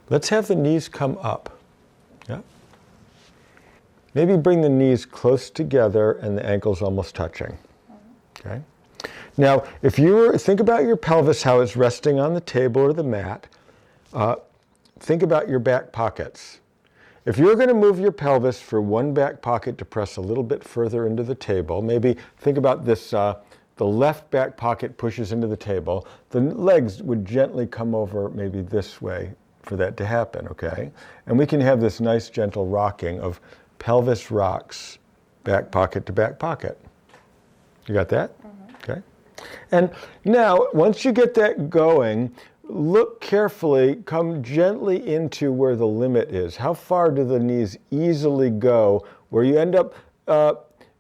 Let's have the knees come up. Yeah. Maybe bring the knees close together and the ankles almost touching. Okay. Now, if you think about your pelvis, how it's resting on the table or the mat, think about your back pockets. If you're going to move your pelvis for one back pocket to press a little bit further into the table, maybe think about this, the left back pocket pushes into the table, the legs would gently come over maybe this way for that to happen, okay? And we can have this nice gentle rocking of pelvis rocks, back pocket to back pocket. You got that? Mm-hmm. Okay. And now, once you get that going, look carefully, come gently into where the limit is. How far do the knees easily go where you end up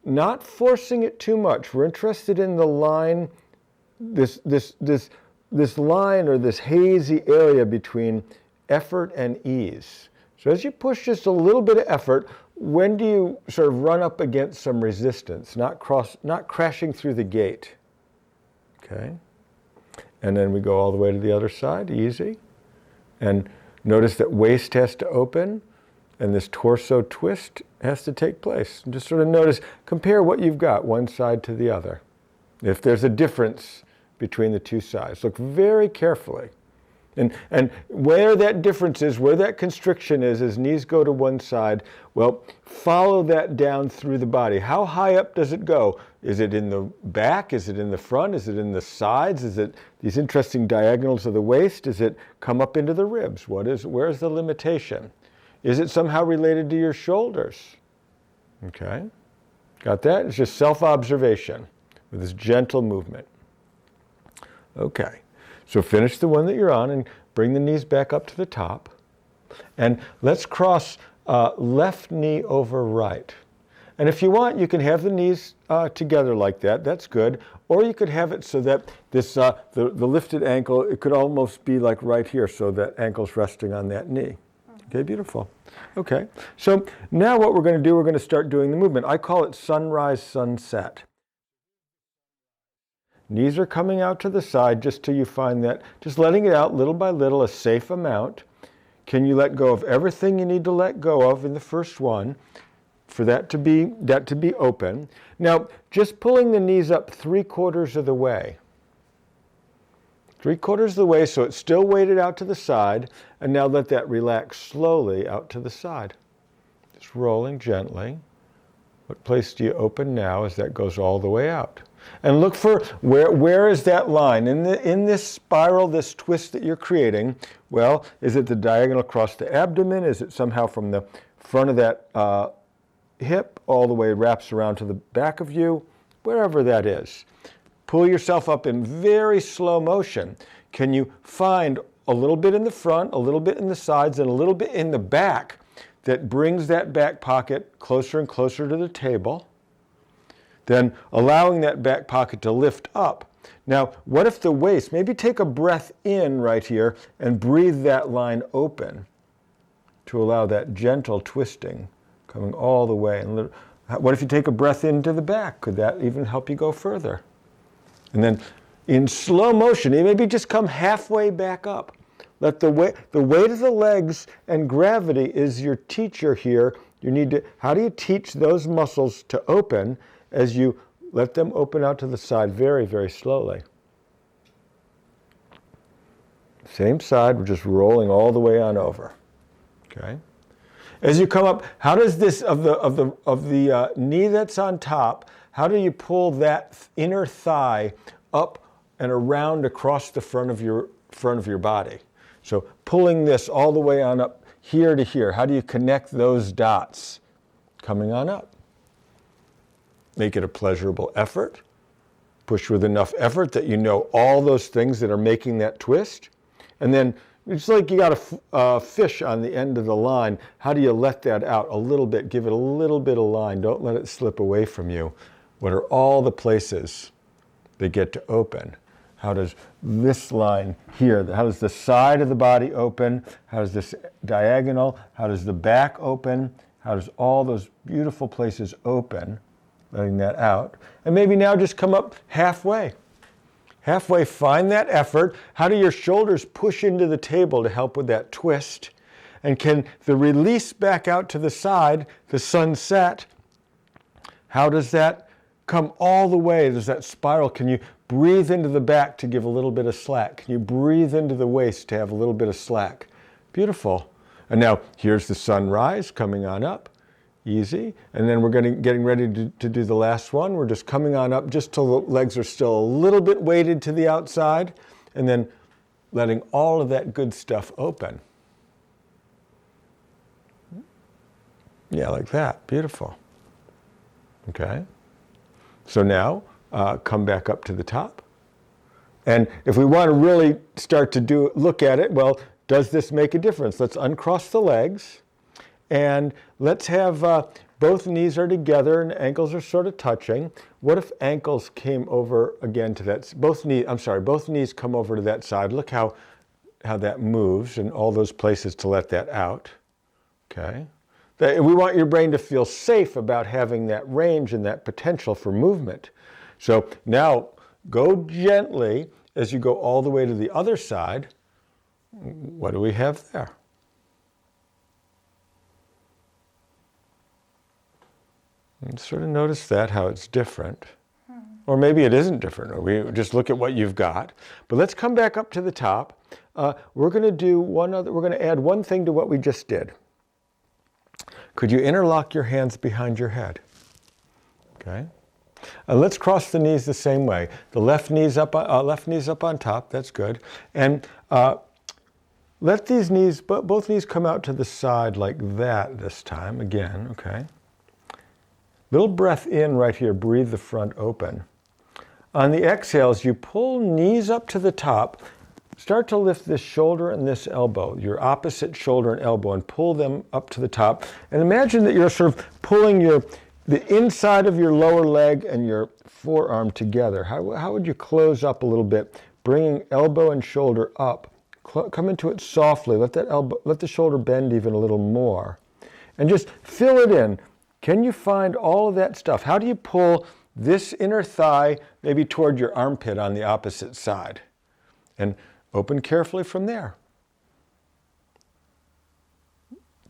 not forcing it too much? We're interested in the line, this line or this hazy area between effort and ease. So as you push just a little bit of effort, when do you sort of run up against some resistance, not crashing through the gate? Okay. And then we go all the way to the other side, easy. And notice that waist has to open and this torso twist has to take place. And just sort of notice, compare what you've got, one side to the other. If there's a difference between the two sides, look very carefully. And where that difference is, where that constriction is, as knees go to one side, well, follow that down through the body. How high up does it go? Is it in the back? Is it in the front? Is it in the sides? Is it these interesting diagonals of the waist? Does it come up into the ribs? Where's the limitation? Is it somehow related to your shoulders? Okay, got that? It's just self-observation with this gentle movement. Okay. So finish the one that you're on and bring the knees back up to the top. And let's cross left knee over right. And if you want, you can have the knees together like that. That's good. Or you could have it so that this the lifted ankle, it could almost be like right here, so that ankle's resting on that knee. Okay, beautiful. Okay, so now what we're going to do, we're going to start doing the movement. I call it sunrise, sunset. Knees are coming out to the side just till you find that, just letting it out little by little, a safe amount. Can you let go of everything you need to let go of in the first one for that to be open? Now, just pulling the knees up 3/4 of the way. 3/4 of the way, so it's still weighted out to the side, and now let that relax slowly out to the side. Just rolling gently. What place do you open now as that goes all the way out? And look for where is that line in this spiral, this twist that you're creating. Well, is it the diagonal across the abdomen? Is it somehow from the front of that hip all the way wraps around to the back of you? Wherever that is. Pull yourself up in very slow motion. Can you find a little bit in the front, a little bit in the sides, and a little bit in the back that brings that back pocket closer and closer to the table? Then allowing that back pocket to lift up. Now, what if the waist, maybe take a breath in right here and breathe that line open to allow that gentle twisting coming all the way. And what if you take a breath into the back? Could that even help you go further? And then in slow motion, you maybe just come halfway back up. Let the weight of the legs and gravity is your teacher here. How do you teach those muscles to open as you let them open out to the side very, very slowly? Same side, we're just rolling all the way on over. Okay. As you come up, how does this of the knee that's on top? How do you pull that inner thigh up and around across the front of your body? So pulling this all the way on up here to here. How do you connect those dots coming on up? Make it a pleasurable effort. Push with enough effort that you know all those things that are making that twist. And then it's like you got a fish on the end of the line. How do you let that out a little bit? Give it a little bit of line. Don't let it slip away from you. What are all the places that get to open? How does this line here, how does the side of the body open? How does this diagonal? How does the back open? How does all those beautiful places open? Letting that out. And maybe now just come up halfway. Halfway, find that effort. How do your shoulders push into the table to help with that twist? And can the release back out to the side, the sunset, how does that come all the way? Does that spiral? Can you breathe into the back to give a little bit of slack? Can you breathe into the waist to have a little bit of slack? Beautiful. And now here's the sunrise coming on up. Easy. And then we're getting ready to do the last one. We're just coming on up just till the legs are still a little bit weighted to the outside, and then letting all of that good stuff open. Yeah, like that. Beautiful. Okay. So now come back up to the top. And if we want to really start to look at it, well, does this make a difference? Let's uncross the legs. And let's have both knees are together and ankles are sort of touching. What if ankles came over again to that, both knees come over to that side. Look how that moves in all those places to let that out. Okay. We want your brain to feel safe about having that range and that potential for movement. So now go gently as you go all the way to the other side. What do we have there? And sort of notice that, how it's different. Or maybe it isn't different, or we just look at what you've got. But let's come back up to the top. We're going to add one thing to what we just did. Could you interlock your hands behind your head? Okay. Let's cross the knees the same way. The left knee's up on top. That's good. And let these knees, both knees come out to the side like that this time. Again, okay. Little breath in right here. Breathe the front open. On the exhales, you pull knees up to the top. Start to lift this shoulder and this elbow, your opposite shoulder and elbow, and pull them up to the top. And imagine that you're sort of pulling the inside of your lower leg and your forearm together. How would you close up a little bit, bringing elbow and shoulder up? Come into it softly. Let the shoulder bend even a little more. And just fill it in. Can you find all of that stuff? How do you pull this inner thigh maybe toward your armpit on the opposite side? And open carefully from there.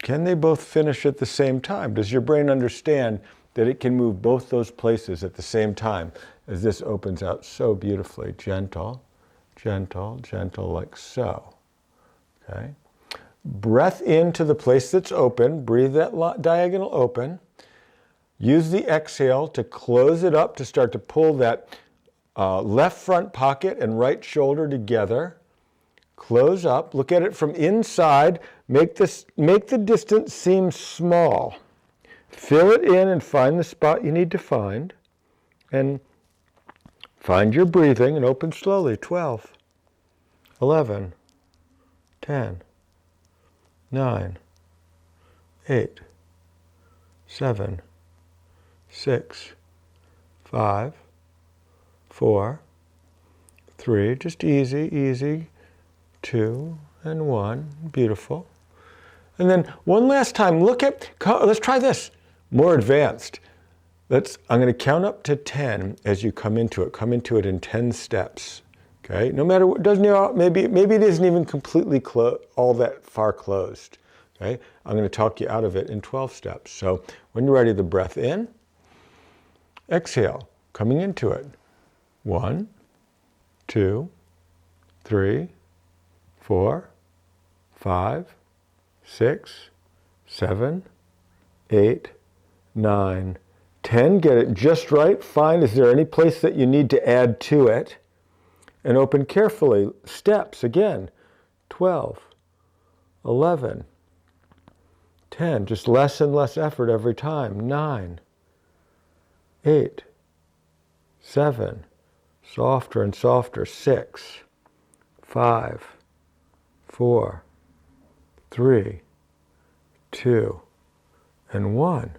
Can they both finish at the same time? Does your brain understand that it can move both those places at the same time as this opens out so beautifully? Gentle, gentle, gentle, like so. Okay. Breath into the place that's open. Breathe that diagonal open. Use the exhale to close it up to start to pull that left front pocket and right shoulder together. Close up. Look at it from inside. Make the distance seem small. Fill it in and find the spot you need to find. And find your breathing and open slowly. 12, 11, 10, 9, 8, 7, 6, 5, 4, 3, just easy, 2, and 1, beautiful. And then one last time, let's try this, more advanced. I'm going to count up to 10 as you come into it in 10 steps. Okay, no matter what, maybe it isn't even completely all that far closed. Okay, I'm going to talk you out of it in 12 steps. So when you're ready, the breath in. Exhale, coming into it. 1, 2, 3, 4, 5, 6, 7, 8, 9, 10. Get it just right. Find, is there any place that you need to add to it? And open carefully. Steps again. 12, 11, 10. Just less and less effort every time. 9, 8, 7, softer and softer. 6, 5, 4, 3, 2, and 1.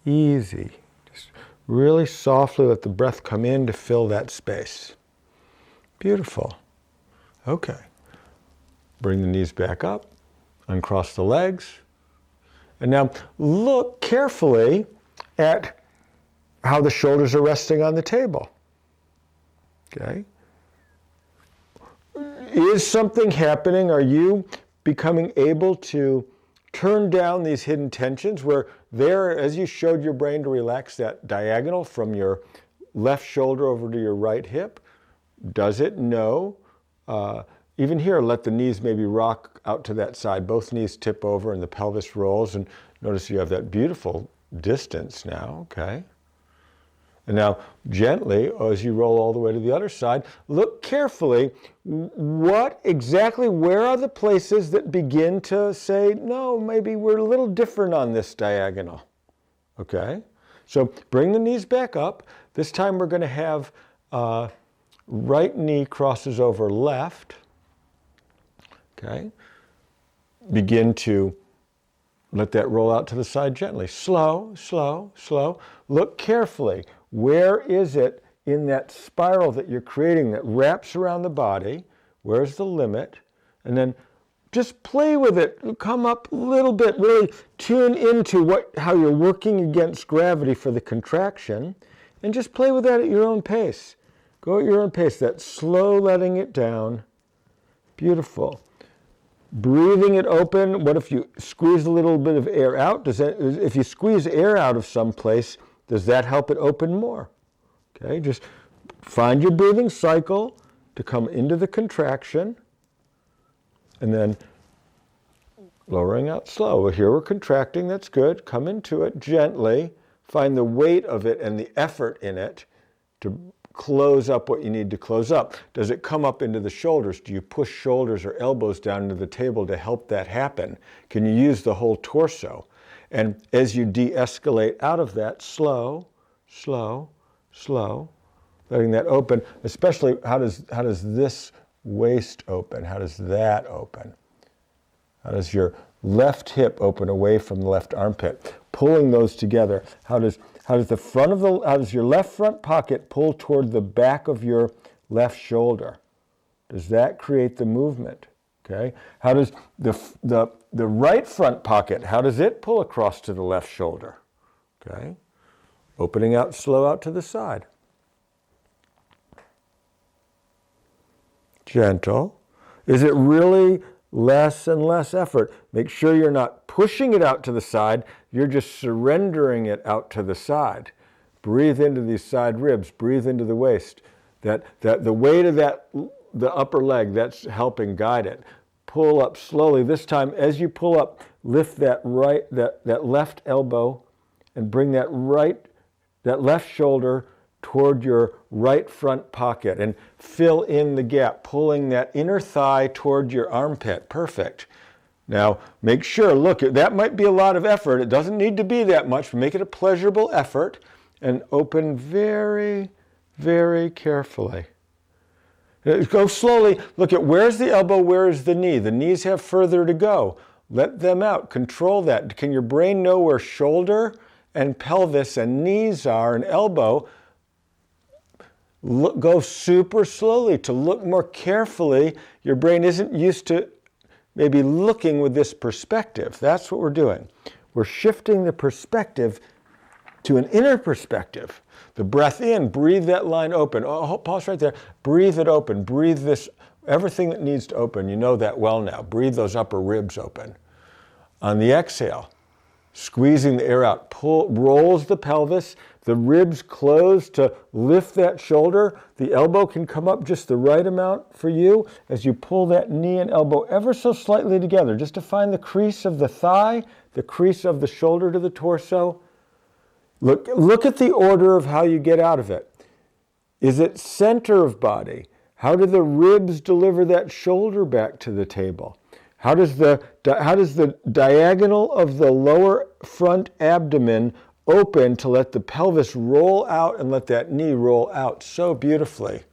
Easy. Just really softly let the breath come in to fill that space. Beautiful. Okay. Bring the knees back up. Uncross the legs. And now look carefully at how the shoulders are resting on the table. Okay? Is something happening? Are you becoming able to turn down these hidden tensions where there, as you showed your brain to relax that diagonal from your left shoulder over to your right hip. Does it? No. Even here, let the knees maybe rock out to that side. Both knees tip over and the pelvis rolls. And notice you have that beautiful distance now, okay? And now, gently, as you roll all the way to the other side, look carefully, where are the places that begin to say, no, maybe we're a little different on this diagonal, okay? So bring the knees back up. This time we're going to have right knee crosses over left, okay? Begin to let that roll out to the side gently. Slow, slow, slow. Look carefully. Where is it in that spiral that you're creating that wraps around the body? Where's the limit? And then just play with it. Come up a little bit. Really tune into how you're working against gravity for the contraction. And just play with that at your own pace. Go at your own pace. That slow letting it down. Beautiful. Breathing it open. What if you squeeze a little bit of air out? If you squeeze air out of some place, does that help it open more? Okay, just find your breathing cycle to come into the contraction and then lowering out slow. Well, here we're contracting, that's good. Come into it gently. Find the weight of it and the effort in it to close up what you need to close up. Does it come up into the shoulders? Do you push shoulders or elbows down into the table to help that happen? Can you use the whole torso? And as you de-escalate out of that, slow, slow, slow, letting that open, especially how does this waist open? How does that open? How does your left hip open away from the left armpit? Pulling those together. How does your left front pocket pull toward the back of your left shoulder? Does that create the movement? Okay. How does the right front pocket, how does it pull across to the left shoulder? Okay. Opening out, slow out to the side. Gentle. Is it really less and less effort? Make sure you're not pushing it out to the side, you're just surrendering it out to the side. Breathe into these side ribs, breathe into the waist. That the weight of the upper leg, that's helping guide it. Pull up slowly. This time, as you pull up, lift that left elbow and bring that left shoulder toward your right front pocket and fill in the gap, pulling that inner thigh toward your armpit. Perfect. Now, make sure, look, that might be a lot of effort. It doesn't need to be that much. Make it a pleasurable effort and open very, very carefully. Go slowly. Look at where's the elbow, where's the knee? The knees have further to go. Let them out. Control that. Can your brain know where shoulder and pelvis and knees are and elbow? Go super slowly to look more carefully. Your brain isn't used to maybe looking with this perspective. That's what we're doing. We're shifting the perspective to an inner perspective. The breath in, breathe that line open. Oh, pause right there. Breathe it open. Breathe this, everything that needs to open. You know that well now. Breathe those upper ribs open. On the exhale, squeezing the air out, rolls the pelvis, the ribs close to lift that shoulder. The elbow can come up just the right amount for you as you pull that knee and elbow ever so slightly together, just to find the crease of the thigh, the crease of the shoulder to the torso. Look at the order of how you get out of it. Is it center of body? How do the ribs deliver that shoulder back to the table? How does the diagonal of the lower front abdomen open to let the pelvis roll out and let that knee roll out so beautifully?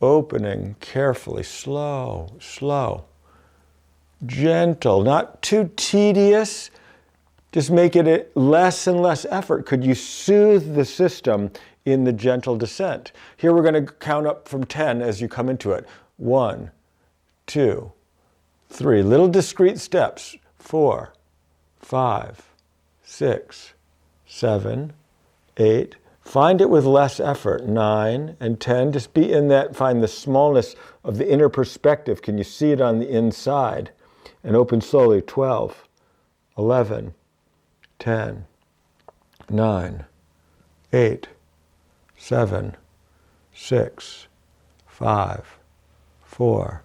Opening carefully, slow, slow, gentle, not too tedious. Just make it less and less effort. Could you soothe the system in the gentle descent? Here we're going to count up from 10 as you come into it. 1, 2, 3. Little discrete steps. 4, 5, 6, 7, 8. Find it with less effort. 9 and 10. Just be in that. Find the smallness of the inner perspective. Can you see it on the inside? And open slowly. 12, 11, 10, 9, 8, 7, 6, 5, 4,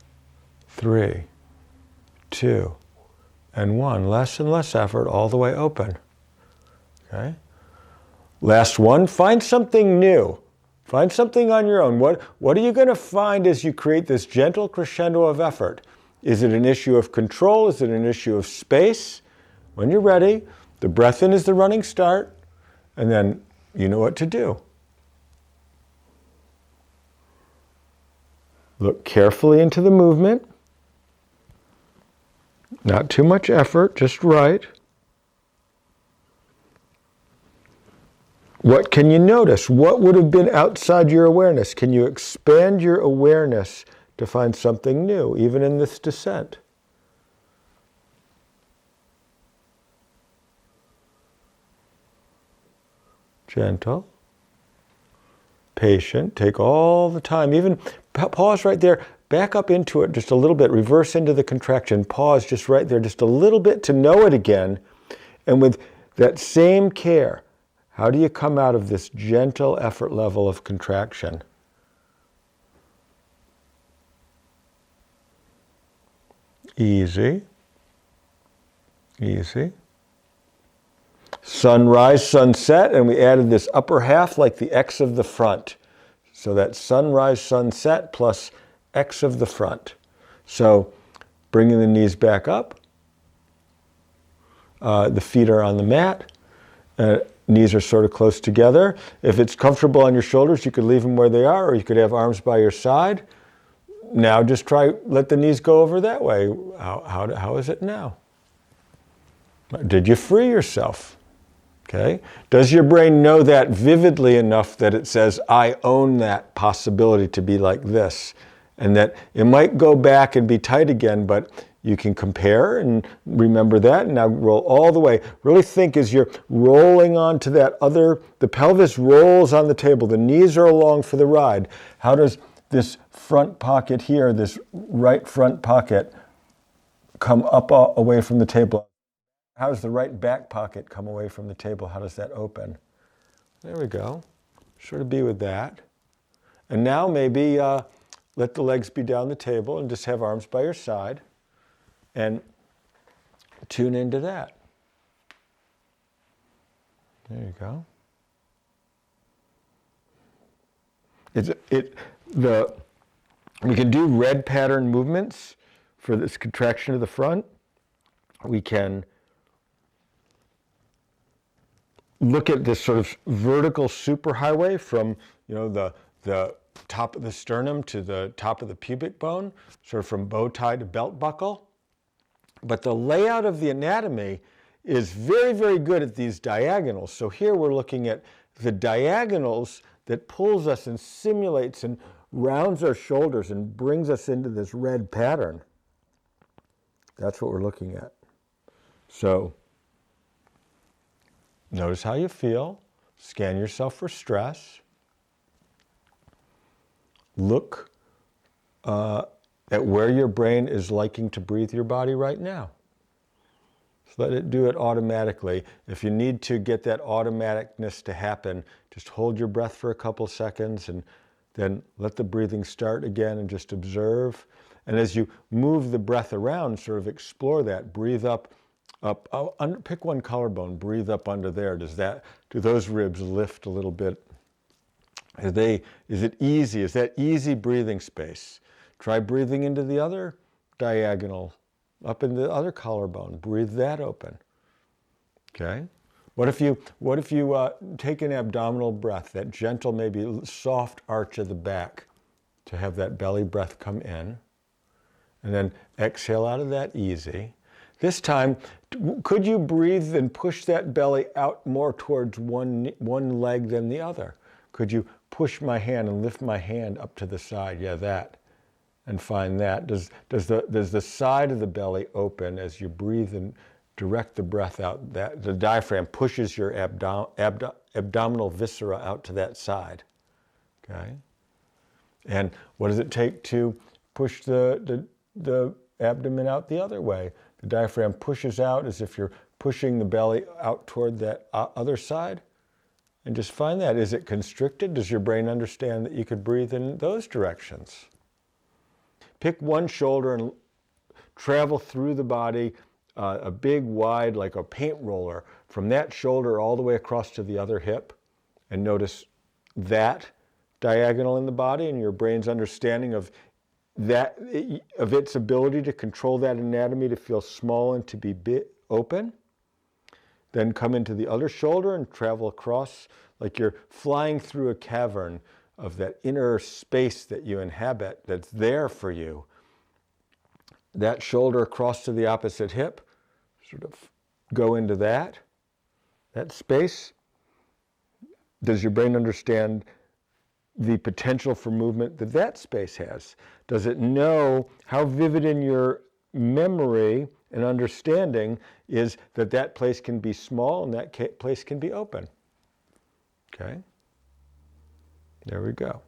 3, 2, and 1. Less and less effort, all the way open. Okay? Last one, find something new. Find something on your own. What are you going to find as you create this gentle crescendo of effort? Is it an issue of control? Is it an issue of space? When you're ready, the breath in is the running start, and then you know what to do. Look carefully into the movement. Not too much effort, just right. What can you notice? What would have been outside your awareness? Can you expand your awareness to find something new, even in this descent? Gentle, patient, take all the time. Even pause right there, back up into it just a little bit, reverse into the contraction, pause just right there, just a little bit to know it again. And with that same care, how do you come out of this gentle effort level of contraction? Easy, easy. Sunrise, sunset, and we added this upper half like the X of the front. So that's sunrise, sunset plus X of the front. So bringing the knees back up. The feet are on the mat. Knees are sort of close together. If it's comfortable on your shoulders, you could leave them where they are, or you could have arms by your side. Now just try, let the knees go over that way. How is it now? Did you free yourself? Okay. Does your brain know that vividly enough that it says, I own that possibility to be like this? And that it might go back and be tight again, but you can compare and remember that, and now roll all the way. Really think as you're rolling onto that other, the pelvis rolls on the table, the knees are along for the ride. How does this front pocket here, this right front pocket, come up away from the table? How does the right back pocket come away from the table? How does that open? There we go. Sort of be with that. And now maybe let the legs be down the table and just have arms by your side. And tune into that. There you go. We can do red pattern movements for this contraction of the front. We can look at this sort of vertical superhighway from, the top of the sternum to the top of the pubic bone, sort of from bow tie to belt buckle. But the layout of the anatomy is very, very good at these diagonals. So here we're looking at the diagonals that pulls us and simulates and rounds our shoulders and brings us into this red pattern. That's what we're looking at. So notice how you feel. Scan yourself for stress. Look at where your brain is liking to breathe your body right now. Just let it do it automatically. If you need to get that automaticness to happen, just hold your breath for a couple seconds and then let the breathing start again and just observe. And as you move the breath around, sort of explore that. Breathe up, pick one collarbone, breathe up under there. Do those ribs lift a little bit? Is it easy? Is that easy breathing space? Try breathing into the other diagonal, up in the other collarbone. Breathe that open. Okay? What if you take an abdominal breath, that gentle, maybe soft arch of the back, to have that belly breath come in, and then exhale out of that easy. This time, could you breathe and push that belly out more towards one leg than the other? Could you push my hand and lift my hand up to the side? Yeah, that. And find that. Does the side of the belly open as you breathe and direct the breath out? That the diaphragm pushes your abdominal viscera out to that side. Okay. And what does it take to push the abdomen out the other way? The diaphragm pushes out as if you're pushing the belly out toward that other side. And just find that. Is it constricted? Does your brain understand that you could breathe in those directions? Pick one shoulder and travel through the body, a big, wide, like a paint roller, from that shoulder all the way across to the other hip. And notice that diagonal in the body and your brain's understanding of that, of its ability to control that anatomy to feel small and to be open. Then come into the other shoulder and travel across like you're flying through a cavern of that inner space that you inhabit that's there for you. That shoulder across to the opposite hip, sort of go into that space. Does your brain understand the potential for movement that that space has? Does it know how vivid in your memory and understanding is that that place can be small and that place can be open? Okay, there we go.